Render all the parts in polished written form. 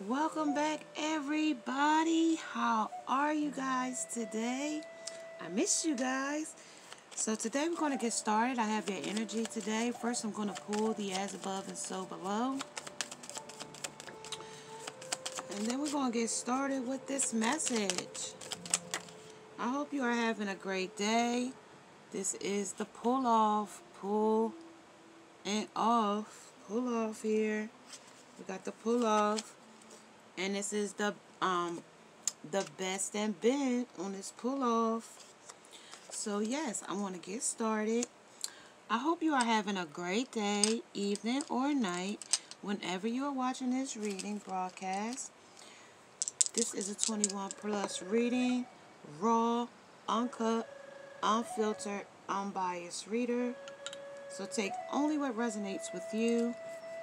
Welcome back, everybody. How are you guys today? I miss you guys. So today we're going to get started. I have your energy today. First, I'm going to pull the as above and so below. And then we're going to get started with this message. I hope you are having a great day. This is the pull off here. We got the pull off. And this is the best and bend on this pull off. So yes, I want to get started. I hope you are having a great day, evening, or night, whenever you are watching this reading broadcast. This is a 21 plus reading, raw, uncut, unfiltered, unbiased reader. So take only what resonates with you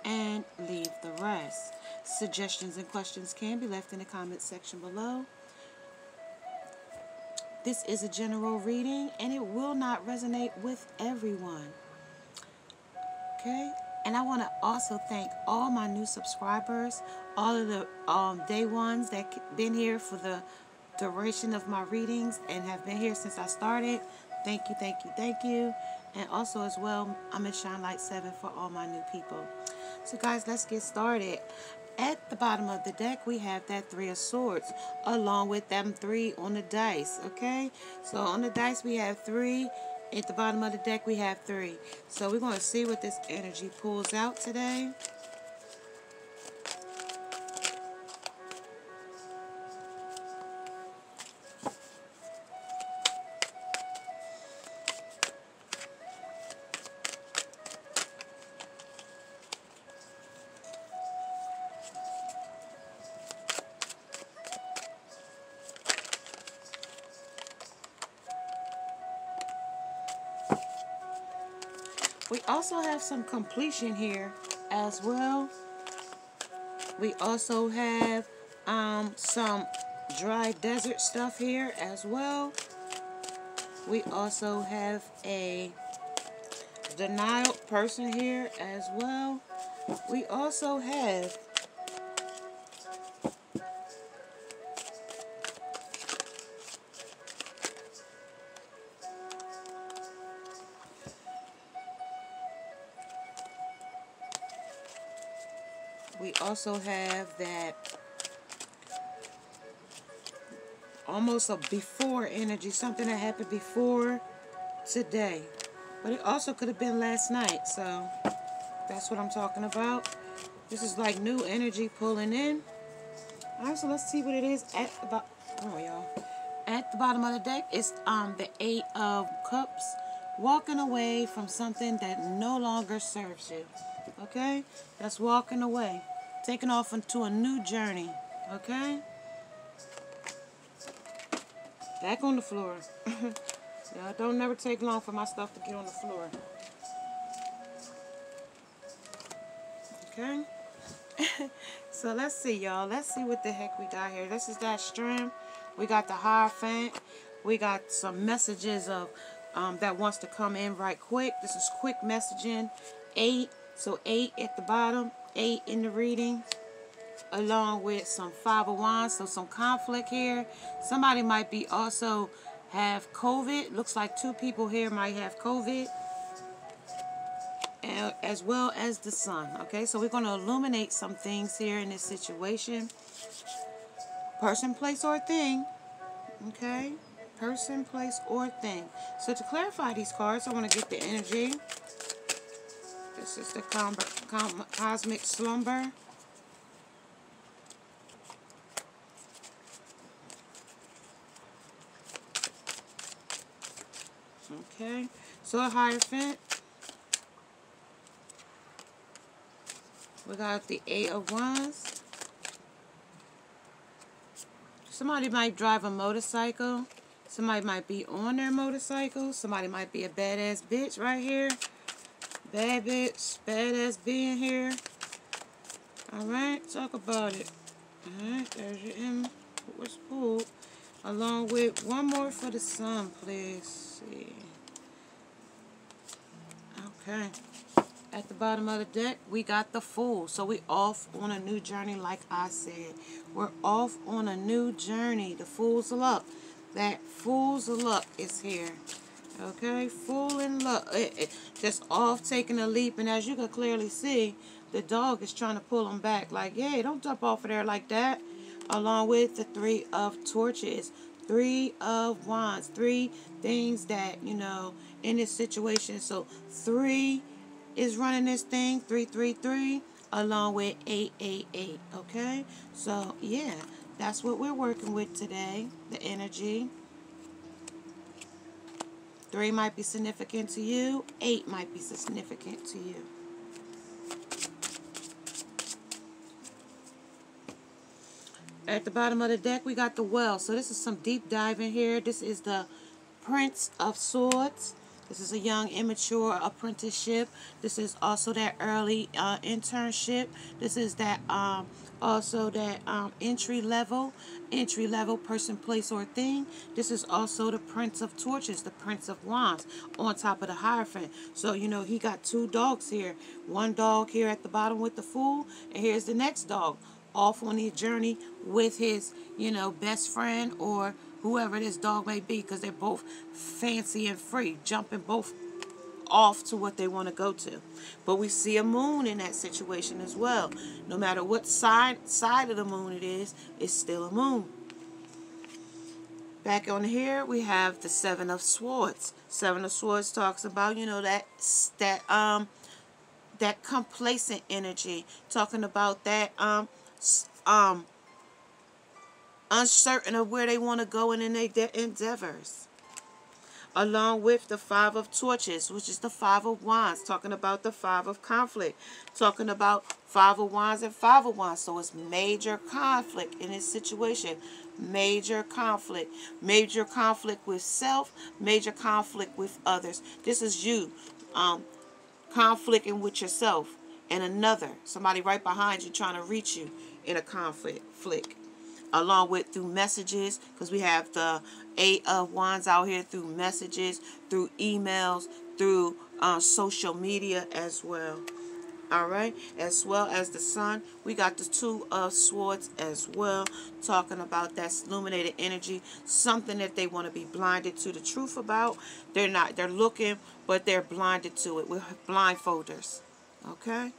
and leave the rest. Suggestions and questions can be left in the comment section below. This is a general reading and it will not resonate with everyone. Okay? And I want to also thank all my new subscribers, all of the day ones that been here for the duration of my readings and have been here since I started. Thank you, thank you, thank you. And also as well, I'm at Shine Light 7 for all my new people. So guys, let's get started. At the bottom of the deck, we have that 3 of Swords, along with them 3 on the dice, okay? So on the dice, we have 3. At the bottom of the deck, we have 3. So we're going to see what this energy pulls out today. We also have some completion here as well. We also have some dry desert stuff here as well. We also have a denial person here as well. We also have that almost a before energy, something that happened before today. But it also could have been last night, so that's what I'm talking about. This is like new energy pulling in. Alright, so let's see what it is at about. Oh, y'all. At the bottom of the deck, it's the 8 of Cups, walking away from something that no longer serves you. Okay? That's walking away. Taking off into a new journey. Okay? Back on the floor. Yeah, don't never take long for my stuff to get on the floor. Okay? So let's see, y'all. Let's see what the heck we got here. This is that Strength. We got the Hierophant. We got some messages of that wants to come in right quick. This is quick messaging. 8. So 8 at the bottom. 8 in the reading. Along with some 5 of Wands. So some conflict here. Somebody might be also have COVID. Looks like 2 people here might have COVID. As well as the Sun. Okay, so we're going to illuminate some things here in this situation. Person, place, or thing. Okay, person, place, or thing. So to clarify these cards, I want to get the energy. This is the Cosmic Slumber. Okay, so a Hierophant. We got the 8 of Wands. Somebody might drive a motorcycle. Somebody might be on their motorcycle. Somebody might be a badass bitch right here. Bad bitch, badass being here. Alright, talk about it. Alright, there's your M. What's pulled? Along with one more for the Sun, please. See. Okay. At the bottom of the deck, we got the Fool. So we off on a new journey, like I said. We're off on a new journey. The Fool's of Luck. That Fool's of Luck is here. Okay, Fool in luck. Just off taking a leap. And as you can clearly see, the dog is trying to pull him back. Like, hey, don't jump off of there like that. Along with the Three of Torches. Three of Wands. Three things that, you know, in this situation. So 3 is running this thing. 333 along with 888. Okay? So, yeah, that's what we're working with today. The energy. 3 might be significant to you. 8 might be significant to you. At the bottom of the deck, we got the Well. So this is some deep diving here. This is the Prince of Swords. This is a young, immature apprenticeship. This is also that early internship. This is that also that entry level person, place, or thing. This is also the Prince of Torches, the Prince of Wands, on top of the Hierophant. So, you know, he got 2 dogs here. One dog here at the bottom with the Fool, and here's the next dog off on the journey with his, you know, best friend or whoever this dog may be, because they're both fancy and free, jumping both off to what they want to go to. But we see a moon in that situation as well. No matter what side of the moon it is, it's still a moon. Back on here, we have the Seven of Swords. Seven of Swords talks about, you know, that complacent energy, talking about that uncertain of where they want to go in their endeavors. Along with the Five of Torches, which is the Five of Wands, talking about the Five of Conflict, talking about Five of Wands and Five of Wands. So it's major conflict in this situation. Major conflict with self, major conflict with others. This is you conflicting with yourself and another, somebody right behind you trying to reach you in a conflict. Along with through messages, because we have the 8 of Wands out here, through messages, through emails, through social media as well. Alright, as well as the Sun, we got the 2 of Swords as well, talking about that illuminated energy, something that they want to be blinded to the truth about. They're looking, but they're blinded to it. We're blindfolders. Okay?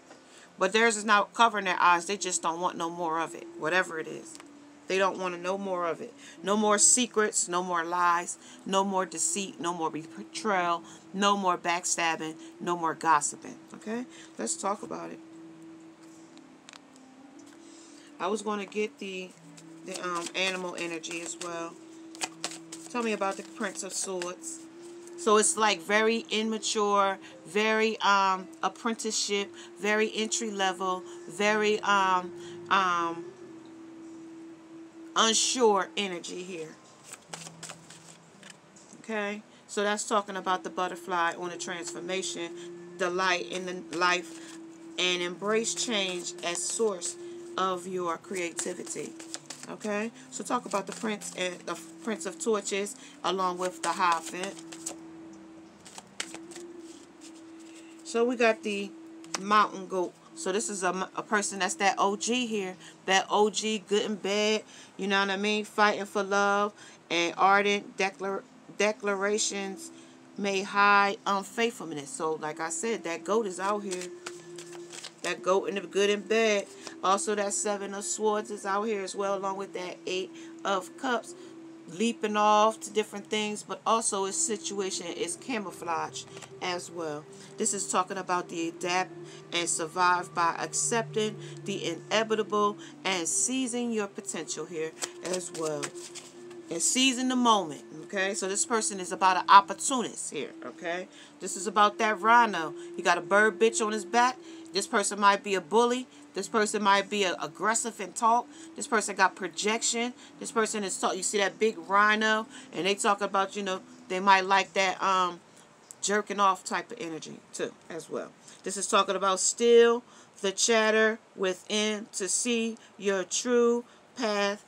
But theirs is not covering their eyes. They just don't want no more of it, whatever it is. They don't want to know more of it. No more secrets, no more lies, no more deceit, no more betrayal, no more backstabbing, no more gossiping. Okay? Let's talk about it. I was going to get the animal energy as well. Tell me about the Prince of Swords. So it's like very immature, very apprenticeship, very entry level, very unsure energy here. Okay, so that's talking about the butterfly on the transformation, the light in the life, and embrace change as source of your creativity. Okay, so talk about the Prince and the Prince of Torches along with the Hierophant. So we got the Mountain Goat. So this is a person that's that OG here. That OG, good and bad. You know what I mean? Fighting for love and ardent declarations may hide unfaithfulness. So like I said, that goat is out here. That goat in the good and bad. Also that 7 of Swords is out here as well, along with that 8 of Cups. Leaping off to different things, but also its situation is camouflage as well. This is talking about the adapt and survive by accepting the inevitable and seizing your potential here as well. And seizing the moment, okay? So this person is about an opportunist here, okay? This is about that rhino. He got a bird bitch on his back. This person might be a bully. This person might be aggressive in talk. This person got projection. This person is talk. You see that big rhino, and they talk about, you know, they might like that jerking off type of energy too, as well. This is talking about still the chatter within to see your true path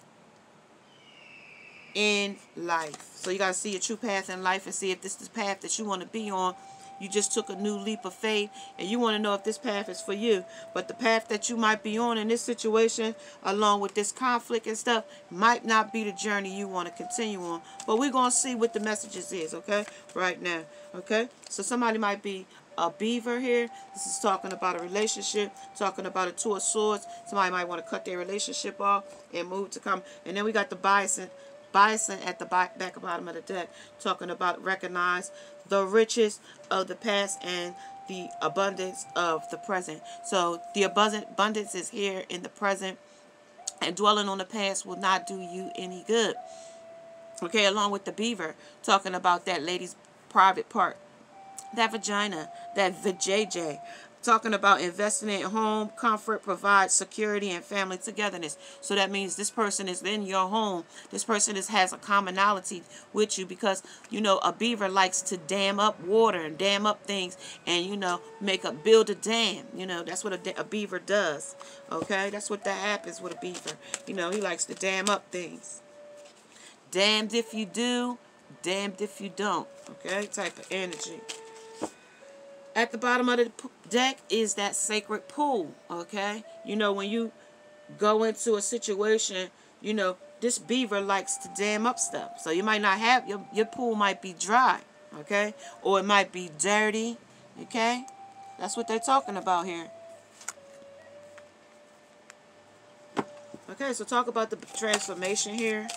in life. So you got to see your true path in life and see if this is the path that you want to be on you just took a new leap of faith and you want to know if this path is for you. But the path that you might be on in this situation, along with this conflict and stuff, might not be the journey you want to continue on. But we're going to see what the messages is, okay, right now, okay? So somebody might be a beaver here. This is talking about a relationship, talking about a Two of Swords. Somebody might want to cut their relationship off and move to come. And then we got the bison at the back bottom of the deck, talking about recognize the riches of the past and the abundance of the present. So the abundance is here in the present, and dwelling on the past will not do you any good. Okay, along with the beaver, talking about that lady's private part, that vagina, that vajayjay, talking about investing in home comfort, provide security and family togetherness. So that means this person is in your home. This person has a commonality with you, because, you know, a beaver likes to dam up water and dam up things and, you know, build a dam. You know, that's what a beaver does. Okay, that's what that happens with a beaver. You know, he likes to dam up things. Damned if you do, damned if you don't. Okay, type of energy. At the bottom of the deck is that sacred pool, okay? You know, when you go into a situation, you know, this beaver likes to dam up stuff. So you might not have, your pool might be dry, okay? Or it might be dirty, okay? That's what they're talking about here. Okay, so talk about the transformation here.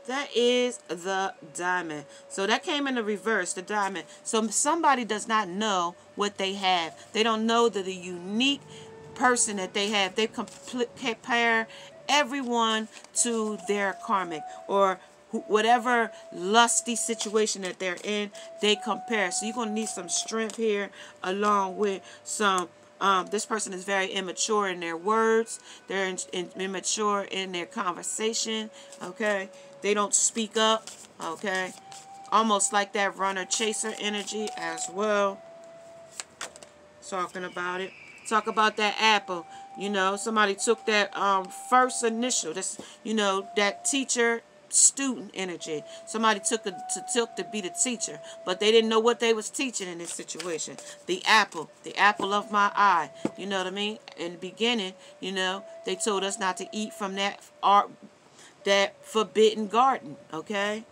That is the diamond. So that came in the reverse, the diamond. So somebody does not know what they have. They don't know the unique person that they have. They compare everyone to their karmic, or whatever lusty situation that they're in, they compare. So you're going to need some strength here, along with some this person is very immature in their words. They're immature in their conversation, okay? They don't speak up, okay? Almost like that runner-chaser energy as well. Talking about it. Talk about that apple. You know, somebody took that first initial. This, you know, that teacher-student energy. Somebody took to be the teacher, but they didn't know what they was teaching in this situation. The apple of my eye. You know what I mean? In the beginning, you know, they told us not to eat from that forbidden garden, okay?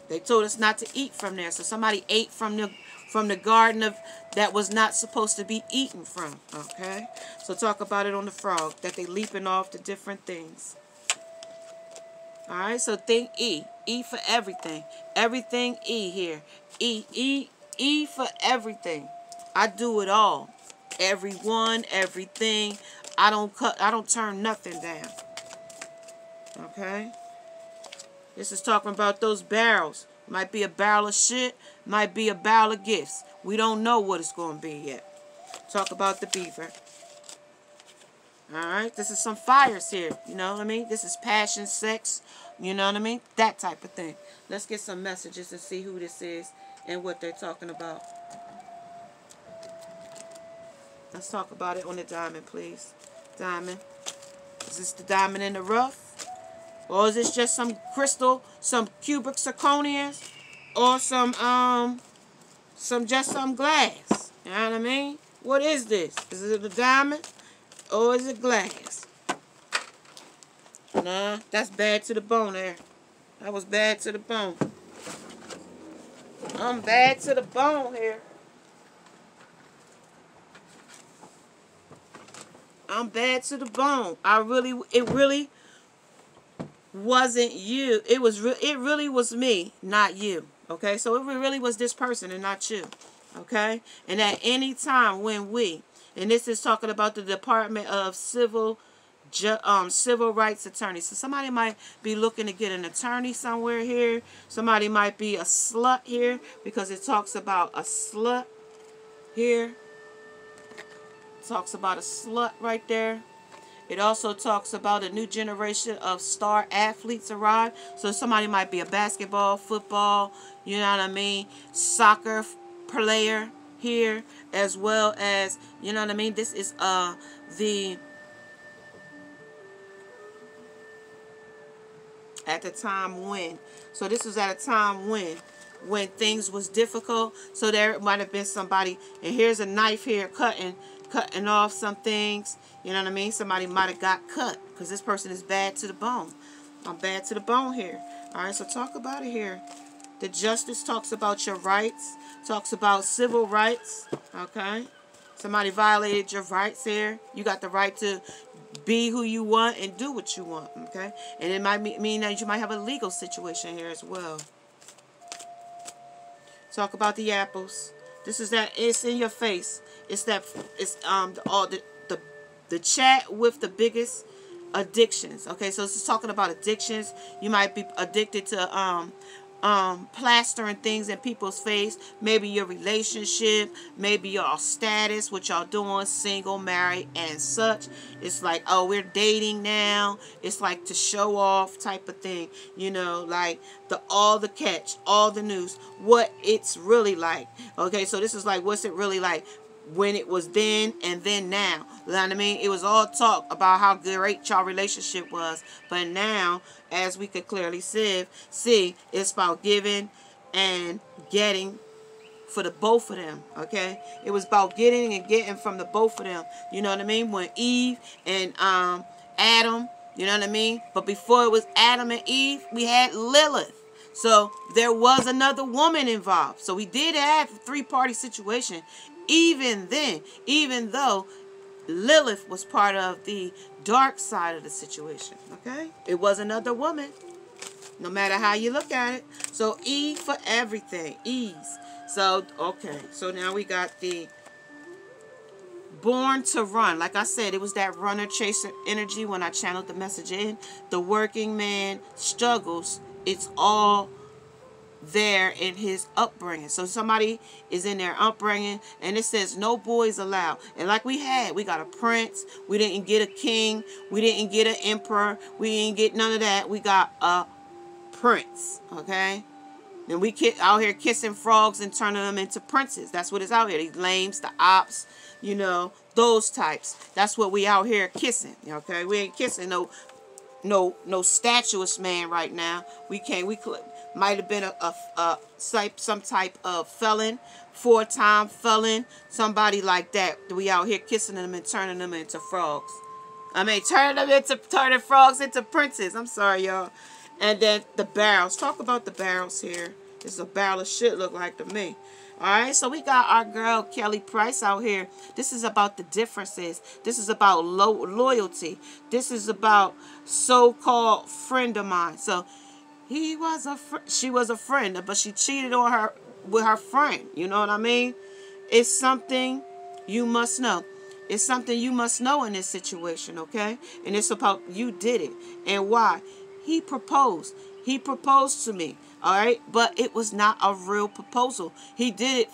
They told us not to eat from there. So somebody ate from the garden that was not supposed to be eaten from, okay? So talk about it on the frog, that they leaping off to different things. All right, so think E. E for everything. Everything E here. E for everything. I do it all. Everyone, everything. I don't turn nothing down. Okay? This is talking about those barrels. Might be a barrel of shit. Might be a barrel of gifts. We don't know what it's going to be yet. Talk about the beaver. Alright? This is some fires here. You know what I mean? This is passion, sex. You know what I mean? That type of thing. Let's get some messages and see who this is and what they're talking about. Let's talk about it on the diamond, please. Diamond. Is this the diamond in the rough? Or is this just some crystal, some cubic zirconians, or some glass? You know what I mean? What is this? Is it a diamond, or is it glass? Nah, that's bad to the bone there. That was bad to the bone. I'm bad to the bone here. I'm bad to the bone. It really wasn't you. It really was me, not you. Okay, so it really was this person and not you. Okay, and at any time when and this is talking about the Department of Civil Rights Attorney. So somebody might be looking to get an attorney somewhere here. Somebody might be a slut here, because it talks about a slut here. It talks about a slut right there. It also talks about a new generation of star athletes arrive. So somebody might be a basketball, football, you know what I mean, soccer player here, as well as, you know what I mean. This is the At the time when. So this was at a time when things was difficult. So there might have been somebody, and here's a knife here cutting off some things. You know what I mean? Somebody might have got cut because this person is bad to the bone. I'm bad to the bone here. All right, so talk about it here. The justice talks about your rights, talks about civil rights, okay? Somebody violated your rights here. You got the right to be who you want and do what you want, okay? And it might mean that you might have a legal situation here as well. Talk about the apples. This is that, it's in your face. It's that, it's the chat with the biggest addictions. Okay, so this is talking about addictions. You might be addicted to plastering things in people's face. Maybe your relationship, maybe your status, what y'all doing, single, married, and such. It's like, oh, we're dating now. It's like to show off type of thing. You know, like all the catch, all the news, what it's really like. Okay, so this is like, what's it really like when it was then and then now. You know what I mean? It was all talk about how great y'all relationship was. But now, as we could clearly see, it's about giving and getting for the both of them. Okay? It was about getting and getting from the both of them. You know what I mean? When Eve and Adam, you know what I mean? But before it was Adam and Eve, we had Lilith. So there was another woman involved. So we did have a three-party situation. Even then, even though Lilith was part of the dark side of the situation, okay? It was another woman, no matter how you look at it. So E for everything, ease. So, okay, so now we got the born to run. Like I said, it was that runner chaser energy when I channeled the message in. The working man struggles. It's all there in his upbringing. So somebody is in their upbringing and it says no boys allowed. And like we got a prince. We didn't get a king. We didn't get an emperor. We didn't get none of that. We got a prince. Okay? And we out here kissing frogs and turning them into princes. That's what it's out here. These lames, the ops, you know, those types. That's what we out here kissing. Okay? We ain't kissing no statuesque man right now. We might have been some type of felon, 4-time felon, somebody like that. We out here kissing them and turning them into frogs. I mean, turning frogs into princes. I'm sorry, y'all. And then the barrels. Talk about the barrels here. This is a barrel of shit look like to me. Alright, so we got our girl Kelly Price out here. This is about the differences. This is about loyalty. This is about so-called friend of mine. So she was a friend, but she cheated on her with her friend. You know what I mean? It's something you must know. It's something you must know in this situation, okay? And it's about you did it. And why? He proposed. He proposed to me. All right, but it was not a real proposal. He did it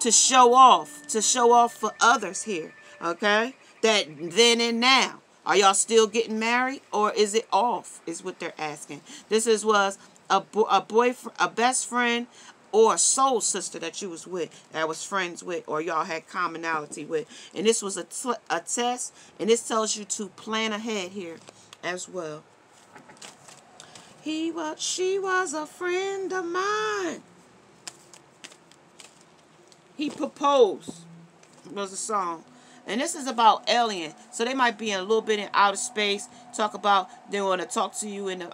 to show off for others here. Okay, that then and now. Are y'all still getting married, or is it off? Is what they're asking. This was a boyfriend, a best friend, or a soul sister that you was with, that was friends with, or y'all had commonality with. And this was a test, and this tells you to plan ahead here as well. She was a friend of mine. He proposed. Was a song. And this is about alien. So they might be in a little bit in outer space. They want to talk to you in the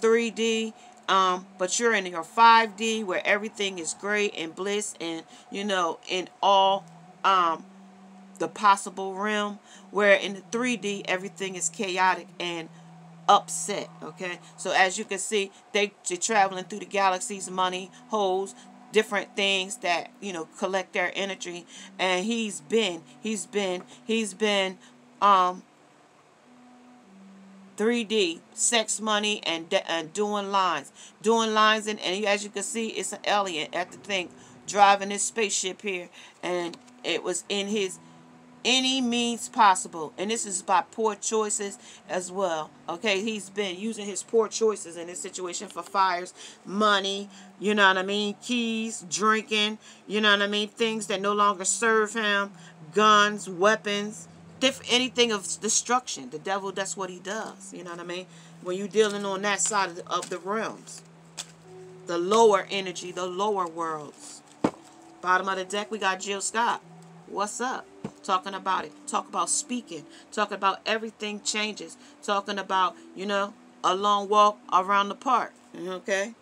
3D. But you're in your 5D where everything is great and bliss and, you know, in all the possible realm. Where in the 3D everything is chaotic and upset. Okay, so as you can see, they're traveling through the galaxies, money, holes, different things that, you know, collect their energy. And he's been 3D, sex, money, and doing lines, and as you can see, it's an alien at the thing driving this spaceship here, and it was in his any means possible. And this is by poor choices as well. Okay, he's been using his poor choices in this situation for fires, money, you know what I mean, keys, drinking, you know what I mean, things that no longer serve him, guns, weapons, anything of destruction. The devil, that's what he does. You know what I mean? When you're dealing on that side of the realms. The lower energy, the lower worlds. Bottom of the deck, we got Jill Scott. What's up? Talking about it. Talk about speaking. Talking about everything changes. Talking about, you know, a long walk around the park. Okay?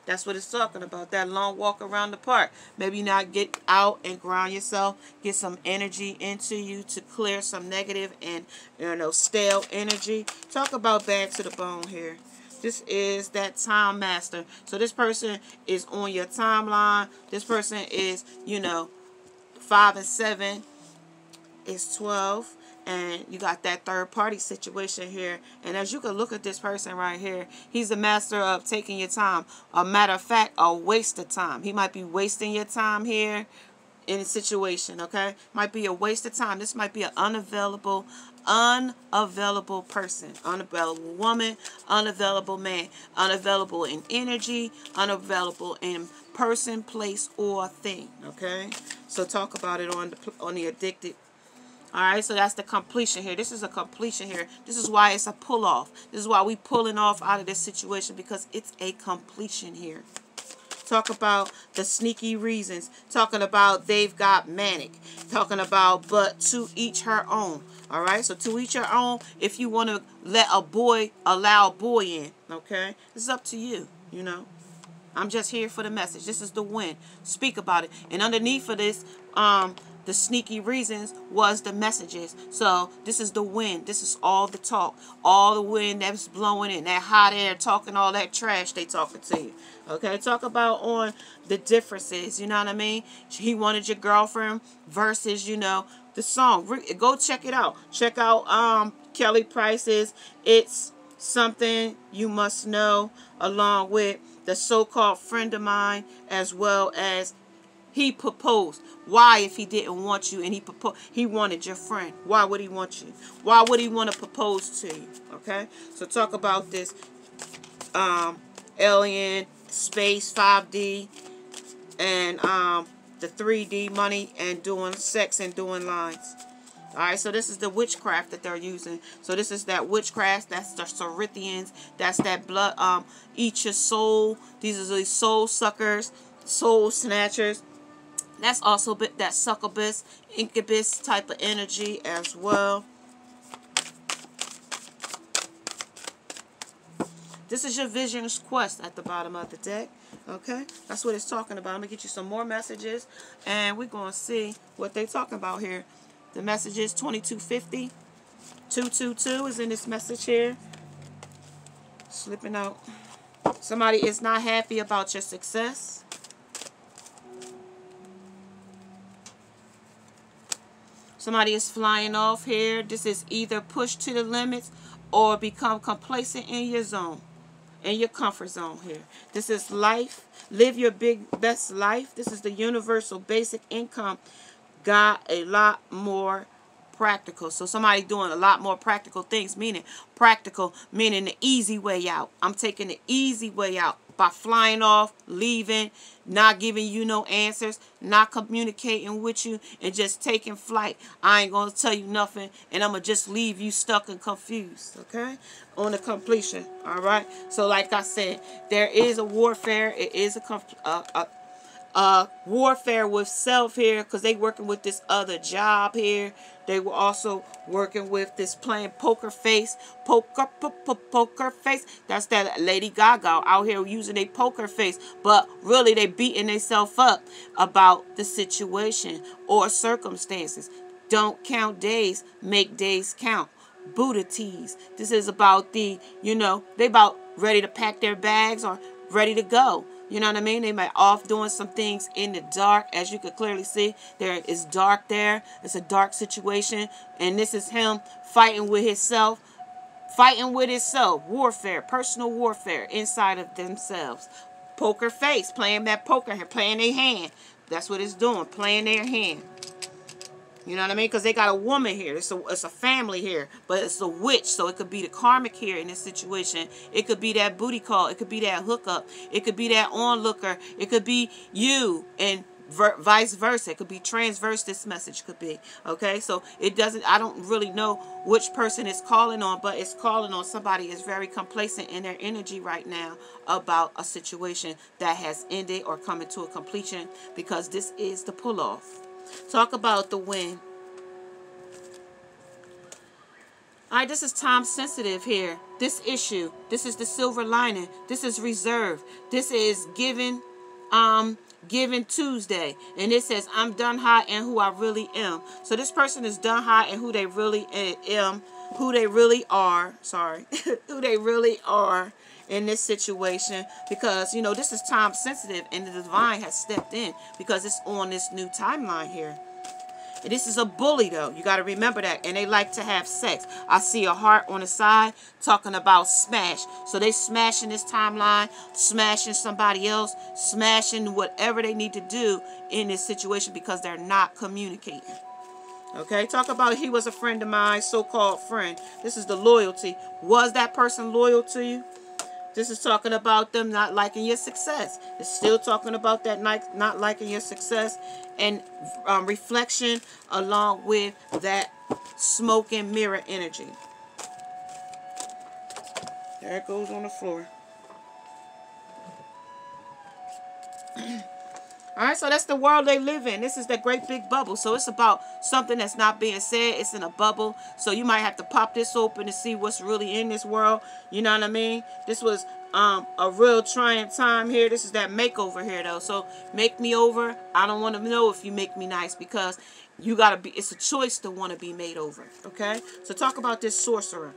That's what it's talking about. That long walk around the park. Maybe not get out and ground yourself. Get some energy into you to clear some negative and, you know, stale energy. Talk about bad to the bone here. This is that time master. So this person is on your timeline. This person is, you know, 5 and 7 is 12. And you got that third party situation here. And as you can look at this person right here, he's a master of taking your time. A matter of fact, a waste of time. He might be wasting your time here in a situation, okay? Might be a waste of time. This might be an unavailable person. Unavailable woman, unavailable man. Unavailable in energy, unavailable in person, place, or thing, okay? So talk about it on the addicted. Alright, so that's the completion here. This is a completion here. This is why it's a pull-off. This is why we pulling off out of this situation, because it's a completion here. Talk about the sneaky reasons. Talking about they've got manic. Talking about but to each her own. Alright, so to each her own. If you want to allow a boy in. Okay, it's up to you, you know. I'm just here for the message. This is the win. Speak about it. And underneath of this, the sneaky reasons was the messages. So this is the wind. This is all the talk. All the wind that's blowing in. That hot air talking all that trash they talking to you. Okay, talk about on the differences. You know what I mean? He wanted your girlfriend versus, you know, the song. Go check it out. Check out Kelly Price's It's Something You Must Know, along with the so-called friend of mine, as well as he proposed. Why, if he didn't want you and he wanted your friend? Why would he want you? Why would he want to propose to you? Okay? So talk about this alien, space, 5D, and the 3D money and doing sex and doing lines. Alright, so this is the witchcraft that they're using. So this is that witchcraft. That's the Cerithians. That's that blood, eat your soul. These are the soul suckers, soul snatchers. That's also that succubus, incubus type of energy as well. This is your vision's quest at the bottom of the deck. Okay, that's what it's talking about. I'm going to get you some more messages, and we're going to see what they're talking about here. The message is 2250. 222 is in this message here. Slipping out. Somebody is not happy about your success. Somebody is flying off here. This is either push to the limits or become complacent in your zone, in your comfort zone here. This is life. Live your best life. This is the universal basic income. Got a lot more practical. So somebody doing a lot more practical things, meaning practical, meaning the easy way out. I'm taking the easy way out by flying off, leaving, not giving you no answers, not communicating with you, and just taking flight. I ain't going to tell you nothing, and I'm going to just leave you stuck and confused, okay, on the completion, all right? So like I said, there is a warfare. It is a warfare with self here, because they working with this other job here. They were also working with this playing poker face. Poker face. That's that Lady Gaga out here using a poker face. But really they beating themselves up about the situation or circumstances. Don't count days. Make days count. Buddha teas. This is about the, you know, they about ready to pack their bags or ready to go. You know what I mean? They might off doing some things in the dark. As you can clearly see, there is dark there. It's a dark situation. And this is him fighting with himself. Fighting with himself. Warfare. Personal warfare inside of themselves. Poker face. Playing that poker. Playing their hand. That's what it's doing. Playing their hand. You know what I mean? Because they got a woman here. It's a family here. But it's a witch. So it could be the karmic here in this situation. It could be that booty call. It could be that hookup. It could be that onlooker. It could be you and vice versa. It could be transverse, this message could be. Okay, so it doesn't, I don't really know which person it's calling on, but it's calling on somebody is very complacent in their energy right now about a situation that has ended or coming to a completion, because this is the pull off. Talk about the wind. All right, this is time sensitive here. This issue, this is the silver lining. This is reserve. This is giving Tuesday. And it says, I'm done high and who I really am. So this person is done high and who they really am, who they really are, sorry, who they really are in this situation, because, you know, this is time sensitive and the divine has stepped in because it's on this new timeline here. And this is a bully, though. You got to remember that. And they like to have sex. I see a heart on the side talking about smash. So they smashing this timeline, smashing somebody else, smashing whatever they need to do in this situation because they're not communicating. Okay, talk about he was a friend of mine, so-called friend. This is the loyalty. Was that person loyal to you? This is talking about them not liking your success. It's still talking about that not liking your success, and reflection along with that smoke and mirror energy. There it goes on the floor. All right, so that's the world they live in. This is the great big bubble. So it's about something that's not being said. It's in a bubble. So you might have to pop this open to see what's really in this world. You know what I mean? This was a real trying time here. This is that makeover here, though. So make me over. I don't want to know if you make me nice, because you got to be, it's a choice to want to be made over. Okay? So talk about this sorcerer.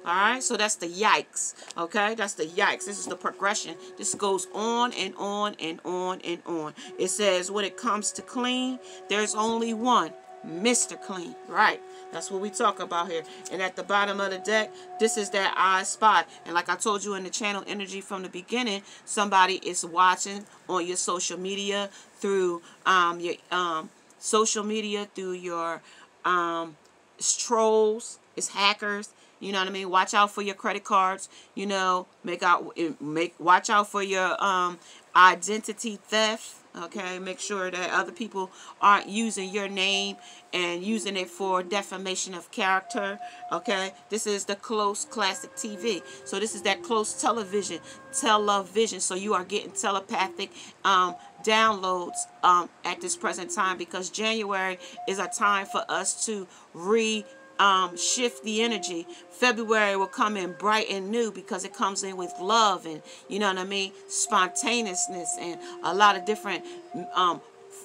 All right, so that's the yikes. Okay, that's the yikes. This is the progression. This goes on and on and on and on. It says when it comes to clean, there's only one, Mr. Clean. Right, that's what we talk about here. And at the bottom of the deck, this is that I spot. And like I told you in the channel energy from the beginning, somebody is watching on your social media through your social media, through your trolls, it's hackers. You know what I mean? Watch out for your credit cards. You know, watch out for your identity theft. Okay, make sure that other people aren't using your name and using it for defamation of character. Okay, this is the close classic TV. So this is that close television. So you are getting telepathic downloads at this present time, because January is a time for us to shift the energy. February will come in bright and new because it comes in with love and, you know what I mean, spontaneousness, and a lot of different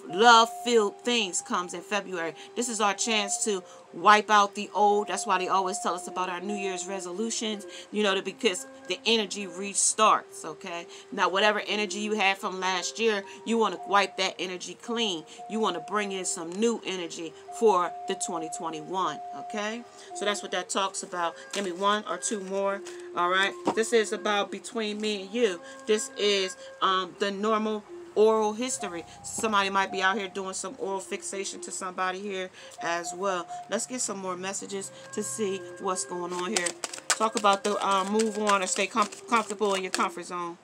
love-filled things comes in February. This is our chance to wipe out the old. That's why they always tell us about our New Year's resolutions, you know, because the energy restarts, okay? Now, whatever energy you had from last year, you want to wipe that energy clean. You want to bring in some new energy for the 2021, okay? So that's what that talks about. Give me one or two more, all right? This is about between me and you. This is the normal oral history. Somebody might be out here doing some oral fixation to somebody here as well. Let's get some more messages to see what's going on here. Talk about the move on or stay comfortable in your comfort zone.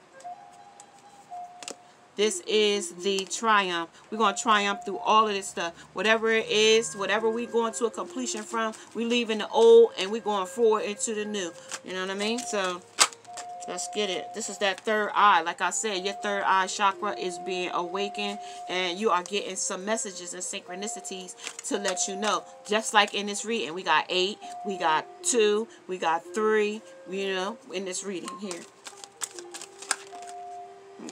This is the triumph. We're going to triumph through all of this stuff. Whatever it is, whatever we're going to a completion from, we leaving the old and we're going forward into the new. You know what I mean? So let's get it. This is that third eye. Like I said, your third eye chakra is being awakened, and you are getting some messages and synchronicities to let you know. Just like in this reading, we got 8, we got 2, we got 3, you know, in this reading here.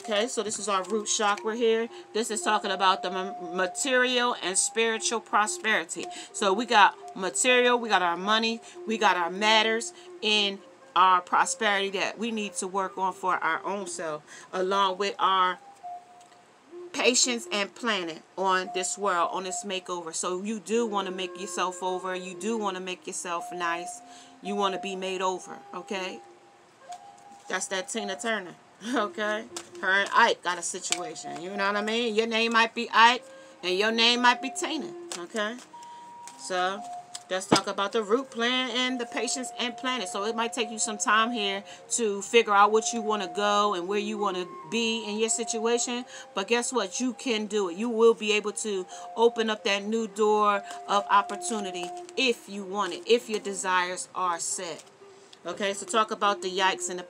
Okay, so this is our root chakra here. This is talking about the material and spiritual prosperity. So we got material, we got our money, we got our matters in our prosperity that we need to work on for our own self, along with our patience and planning on this world, on this makeover. So you do want to make yourself over. You do want to make yourself nice. You want to be made over, okay? That's that Tina Turner, okay? Her and Ike got a situation, you know what I mean? Your name might be Ike and your name might be Tina, okay? So Let's talk about the root plan and the patience and planning. So it might take you some time here to figure out what you want to go and where you want to be in your situation. But guess what? You can do it. You will be able to open up that new door of opportunity if you want it, if your desires are set. Okay, so talk about the yikes and the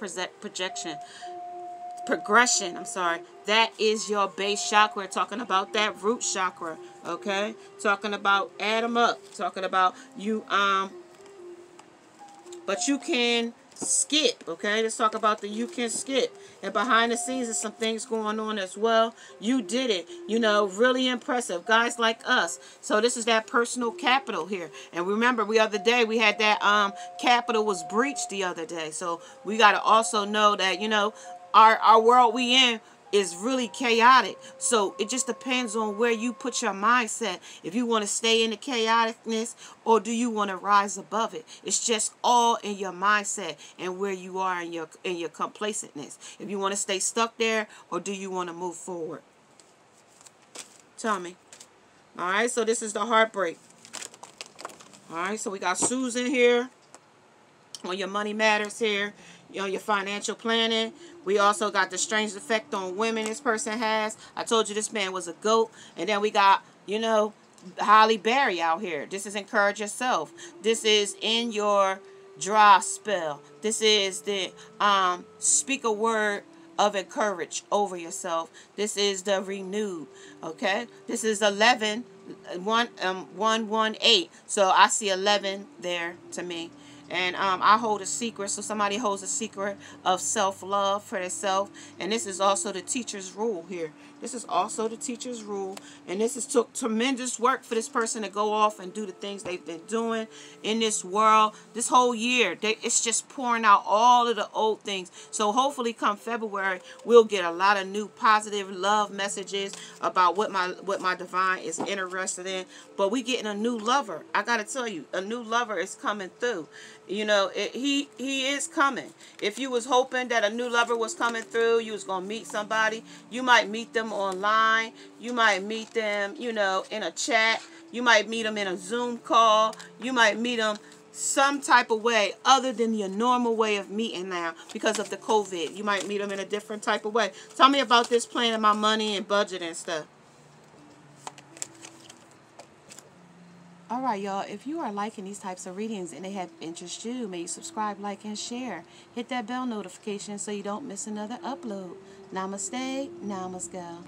progression. I'm sorry. That is your base chakra. Talking about that root chakra. Okay, talking about add them up. Talking about you but you can skip. Okay, let's talk about the you can skip. And behind the scenes there's some things going on as well. You did it. You know, really impressive. Guys like us. So this is that personal capital here. And remember, the other day we had that capital was breached the other day. So we got to also know that, you know, our world we in is really chaotic. So it just depends on where you put your mindset. If you want to stay in the chaoticness or do you want to rise above it? It's just all in your mindset and where you are in your complacentness. If you want to stay stuck there or do you want to move forward? Tell me. All right, so this is the heartbreak. All right, so we got Susan here on your money matters here. On your financial planning. We also got the strange effect on women this person has. I told you this man was a goat. And then we got, you know, Holly Berry out here. This is encourage yourself. This is in your dry spell. This is the speak a word of encourage over yourself. This is the renewed. Okay. This is 118. So I see 11 there to me. And I hold a secret, so somebody holds a secret of self-love for themselves. And this is also the teacher's rule here. This is also the teacher's rule. And this has took tremendous work for this person to go off and do the things they've been doing in this world. This whole year, it's just pouring out all of the old things. So hopefully come February, we'll get a lot of new positive love messages about what my divine is interested in. But we getting a new lover. I got to tell you, a new lover is coming through. You know, he is coming. If you was hoping that a new lover was coming through, you was going to meet somebody, you might meet them online. You might meet them, you know, in a chat. You might meet them in a Zoom call. You might meet them some type of way other than your normal way of meeting now because of the COVID. You might meet them in a different type of way. Tell me about this planning my money and budget and stuff. All right, y'all. If you are liking these types of readings and they have interest you, may you subscribe, like, and share. Hit that bell notification so you don't miss another upload. Namaste. Now I must go.